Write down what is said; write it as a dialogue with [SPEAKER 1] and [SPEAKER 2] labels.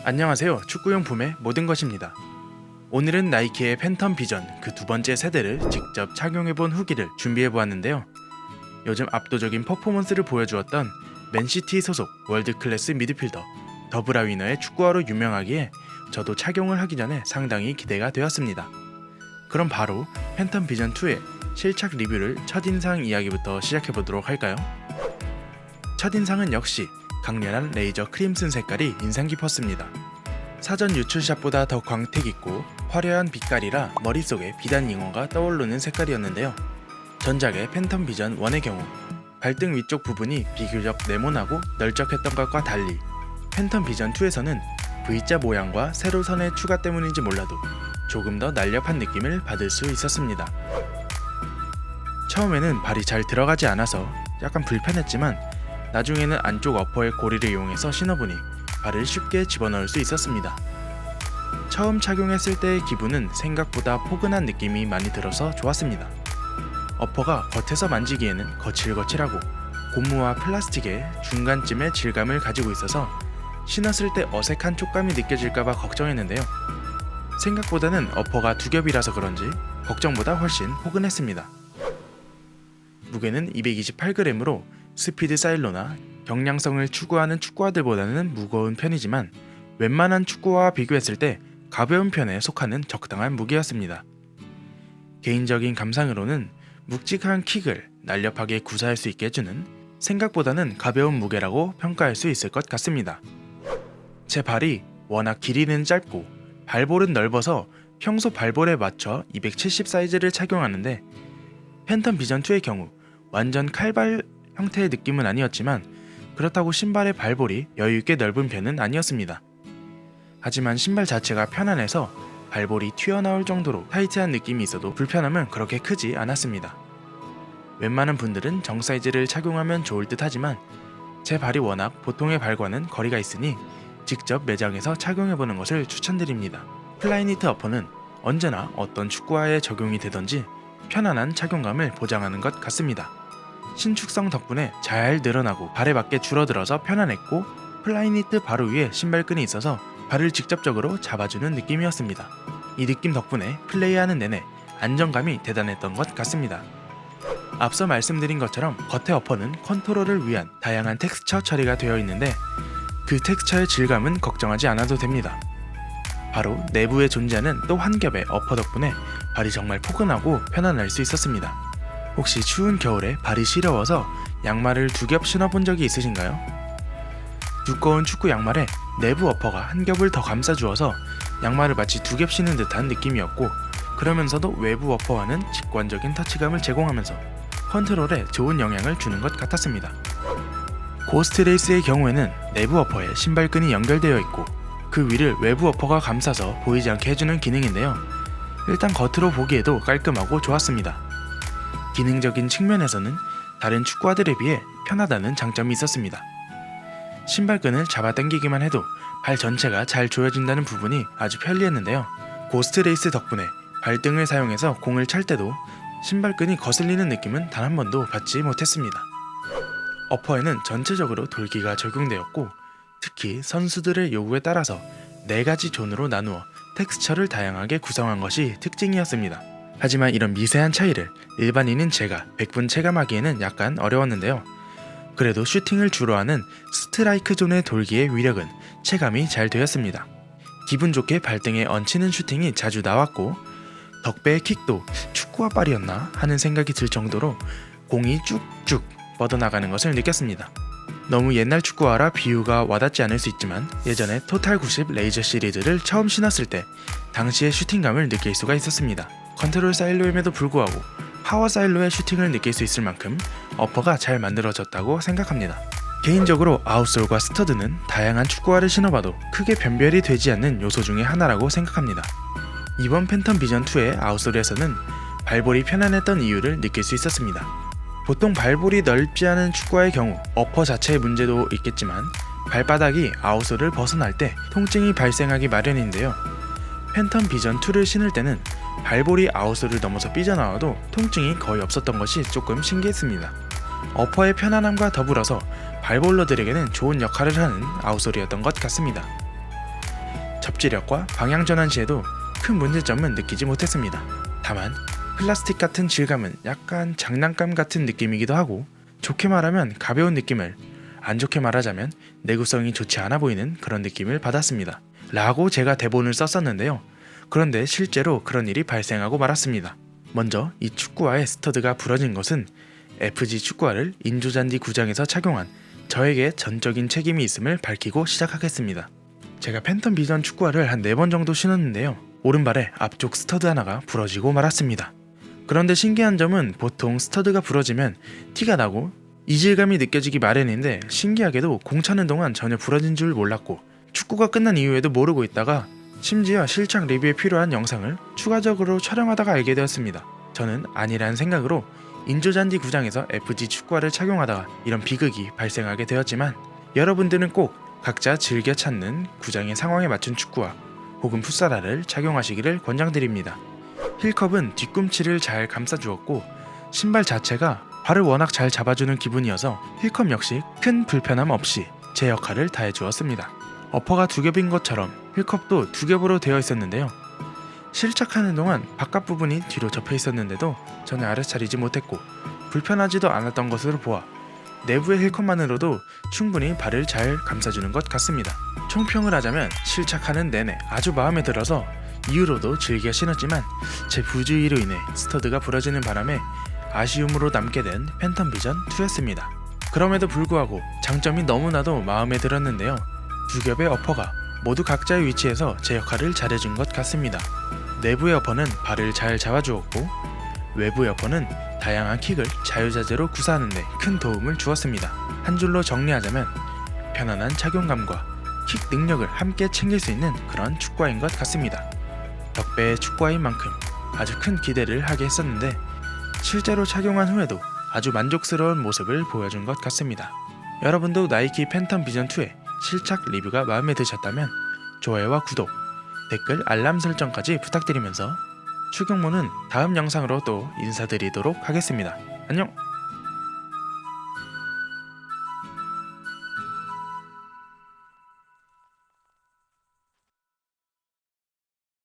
[SPEAKER 1] 안녕하세요. 축구용품의 모든 것입니다. 오늘은 나이키의 팬텀 비전 그 두 번째 세대를 직접 착용해본 후기를 준비해보았는데요. 요즘 압도적인 퍼포먼스를 보여주었던 맨시티 소속 월드클래스 미드필더 더브라위너의 축구화로 유명하기에 저도 착용을 하기 전에 상당히 기대가 되었습니다. 그럼 바로 팬텀 비전 2의 실착 리뷰를 첫인상 이야기부터 시작해보도록 할까요? 첫인상은 역시 강렬한 레이저 크림슨 색깔이 인상 깊었습니다. 사전 유출샷보다 더 광택있고 화려한 빛깔이라 머릿속에 비단 잉어가 떠오르는 색깔이었는데요. 전작의 팬텀 비전 1의 경우 발등 위쪽 부분이 비교적 네모나고 널쩍했던 것과 달리 팬텀 비전 2에서는 V자 모양과 세로 선의 추가 때문인지 몰라도 조금 더 날렵한 느낌을 받을 수 있었습니다. 처음에는 발이 잘 들어가지 않아서 약간 불편했지만 나중에는 안쪽 어퍼의 고리를 이용해서 신어보니 발을 쉽게 집어넣을 수 있었습니다. 처음 착용했을 때의 기분은 생각보다 포근한 느낌이 많이 들어서 좋았습니다. 어퍼가 겉에서 만지기에는 거칠거칠하고 고무와 플라스틱의 중간쯤의 질감을 가지고 있어서 신었을 때 어색한 촉감이 느껴질까봐 걱정했는데요. 생각보다는 어퍼가 두 겹이라서 그런지 걱정보다 훨씬 포근했습니다. 무게는 228g으로 스피드 사일로나 경량성을 추구하는 축구화들보다는 무거운 편이지만 웬만한 축구화와 비교했을 때 가벼운 편에 속하는 적당한 무게였습니다. 개인적인 감상으로는 묵직한 킥을 날렵하게 구사할 수 있게 해주는 생각보다는 가벼운 무게라고 평가할 수 있을 것 같습니다. 제 발이 워낙 길이는 짧고 발볼은 넓어서 평소 발볼에 맞춰 270 사이즈를 착용하는데 팬텀 비전 2의 경우 완전 칼발 형태의 느낌은 아니었지만 그렇다고 신발의 발볼이 여유있게 넓은 편은 아니었습니다. 하지만 신발 자체가 편안해서 발볼이 튀어나올 정도로 타이트한 느낌이 있어도 불편함은 그렇게 크지 않았습니다. 웬만한 분들은 정 사이즈를 착용하면 좋을 듯 하지만 제 발이 워낙 보통의 발과는 거리가 있으니 직접 매장에서 착용해보는 것을 추천드립니다. 플라이니트 어퍼는 언제나 어떤 축구화에 적용이 되던지 편안한 착용감을 보장하는 것 같습니다. 신축성 덕분에 잘 늘어나고 발에 맞게 줄어들어서 편안했고 플라이니트 바로 위에 신발끈이 있어서 발을 직접적으로 잡아주는 느낌이었습니다. 이 느낌 덕분에 플레이하는 내내 안정감이 대단했던 것 같습니다. 앞서 말씀드린 것처럼 겉의 어퍼는 컨트롤을 위한 다양한 텍스처 처리가 되어 있는데 그 텍스처의 질감은 걱정하지 않아도 됩니다. 바로 내부에 존재하는 또 한 겹의 어퍼 덕분에 발이 정말 포근하고 편안할 수 있었습니다. 혹시 추운 겨울에 발이 시려워서 양말을 두 겹 신어본 적이 있으신가요? 두꺼운 축구 양말에 내부 어퍼가 한 겹을 더 감싸주어서 양말을 마치 두 겹 신은 듯한 느낌이었고 그러면서도 외부 어퍼와는 직관적인 터치감을 제공하면서 컨트롤에 좋은 영향을 주는 것 같았습니다. 고스트 레이스의 경우에는 내부 어퍼에 신발끈이 연결되어 있고 그 위를 외부 어퍼가 감싸서 보이지 않게 해주는 기능인데요. 일단 겉으로 보기에도 깔끔하고 좋았습니다. 기능적인 측면에서는 다른 축구화들에 비해 편하다는 장점이 있었습니다. 신발끈을 잡아당기기만 해도 발 전체가 잘 조여진다는 부분이 아주 편리했는데요. 고스트 레이스 덕분에 발등을 사용해서 공을 찰 때도 신발끈이 거슬리는 느낌은 단 한 번도 받지 못했습니다. 어퍼에는 전체적으로 돌기가 적용되었고 특히 선수들의 요구에 따라서 4가지 존으로 나누어 텍스처를 다양하게 구성한 것이 특징이었습니다. 하지만 이런 미세한 차이를 일반인인 제가 100분 체감하기에는 약간 어려웠는데요. 그래도 슈팅을 주로 하는 스트라이크 존의 돌기의 위력은 체감이 잘 되었습니다. 기분 좋게 발등에 얹히는 슈팅이 자주 나왔고 덕배의 킥도 축구화 발이었나 하는 생각이 들 정도로 공이 쭉쭉 뻗어나가는 것을 느꼈습니다. 너무 옛날 축구화라 비유가 와닿지 않을 수 있지만 예전에 토탈 90 레이저 시리즈를 처음 신었을 때 당시의 슈팅감을 느낄 수가 있었습니다. 컨트롤 사일로임에도 불구하고 파워 사일로의 슈팅을 느낄 수 있을 만큼 어퍼가 잘 만들어졌다고 생각합니다. 개인적으로 아웃솔과 스터드는 다양한 축구화를 신어봐도 크게 변별이 되지 않는 요소 중에 하나라고 생각합니다. 이번 팬텀 비전 2의 아웃솔에서는 발볼이 편안했던 이유를 느낄 수 있었습니다. 보통 발볼이 넓지 않은 축구화의 경우 어퍼 자체의 문제도 있겠지만 발바닥이 아웃솔을 벗어날 때 통증이 발생하기 마련인데요. 팬텀 비전 2를 신을 때는 발볼이 아웃솔을 넘어서 삐져나와도 통증이 거의 없었던 것이 조금 신기했습니다. 어퍼의 편안함과 더불어서 발볼러들에게는 좋은 역할을 하는 아웃솔이었던 것 같습니다. 접지력과 방향 전환 시에도 큰 문제점은 느끼지 못했습니다. 다만 플라스틱 같은 질감은 약간 장난감 같은 느낌이기도 하고, 좋게 말하면 가벼운 느낌을, 안 좋게 말하자면 내구성이 좋지 않아 보이는 그런 느낌을 받았습니다. 라고 제가 대본을 썼었는데요. 그런데 실제로 그런 일이 발생하고 말았습니다. 먼저 이 축구화의 스터드가 부러진 것은 FG 축구화를 인조잔디 구장에서 착용한 저에게 전적인 책임이 있음을 밝히고 시작하겠습니다. 제가 팬텀 비전 축구화를 한 4번 정도 신었는데요. 오른발에 앞쪽 스터드 하나가 부러지고 말았습니다. 그런데 신기한 점은 보통 스터드가 부러지면 티가 나고 이질감이 느껴지기 마련인데, 신기하게도 공 차는 동안 전혀 부러진 줄 몰랐고, 축구가 끝난 이후에도 모르고 있다가 심지어 실착 리뷰에 필요한 영상을 추가적으로 촬영하다가 알게 되었습니다. 저는 아니라는 생각으로 인조잔디 구장에서 FG 축구화를 착용하다가 이런 비극이 발생하게 되었지만, 여러분들은 꼭 각자 즐겨 찾는 구장의 상황에 맞춘 축구화 혹은 풋사라를 착용하시기를 권장드립니다. 힐컵은 뒤꿈치를 잘 감싸주었고, 신발 자체가 발을 워낙 잘 잡아주는 기분이어서 힐컵 역시 큰 불편함 없이 제 역할을 다해주었습니다. 어퍼가 2겹인 것처럼 힐컵도 2겹으로 되어 있었는데요. 실착하는 동안 바깥 부분이 뒤로 접혀 있었는데도 전혀 알아차리지 못했고 불편하지도 않았던 것으로 보아 내부의 힐컵만으로도 충분히 발을 잘 감싸주는 것 같습니다. 총평을 하자면 실착하는 내내 아주 마음에 들어서 이후로도 즐겨 신었지만, 제 부주의로 인해 스터드가 부러지는 바람에 아쉬움으로 남게 된 팬텀 비전 2였습니다. 그럼에도 불구하고 장점이 너무나도 마음에 들었는데요. 2겹의 어퍼가 모두 각자의 위치에서 제 역할을 잘해준 것 같습니다. 내부의 어퍼는 발을 잘 잡아주었고, 외부의 어퍼는 다양한 킥을 자유자재로 구사하는 데 큰 도움을 주었습니다. 한 줄로 정리하자면 편안한 착용감과 킥 능력을 함께 챙길 수 있는 그런 축구화인 것 같습니다. 덕배의 축구화인 만큼 아주 큰 기대를 하게 했었는데, 실제로 착용한 후에도 아주 만족스러운 모습을 보여준 것 같습니다. 여러분도 나이키 팬텀 비전 2의 실착 리뷰가 마음에 드셨다면 좋아요와 구독, 댓글, 알람 설정까지 부탁드리면서 추경모는 다음 영상으로 또 인사드리도록 하겠습니다. 안녕!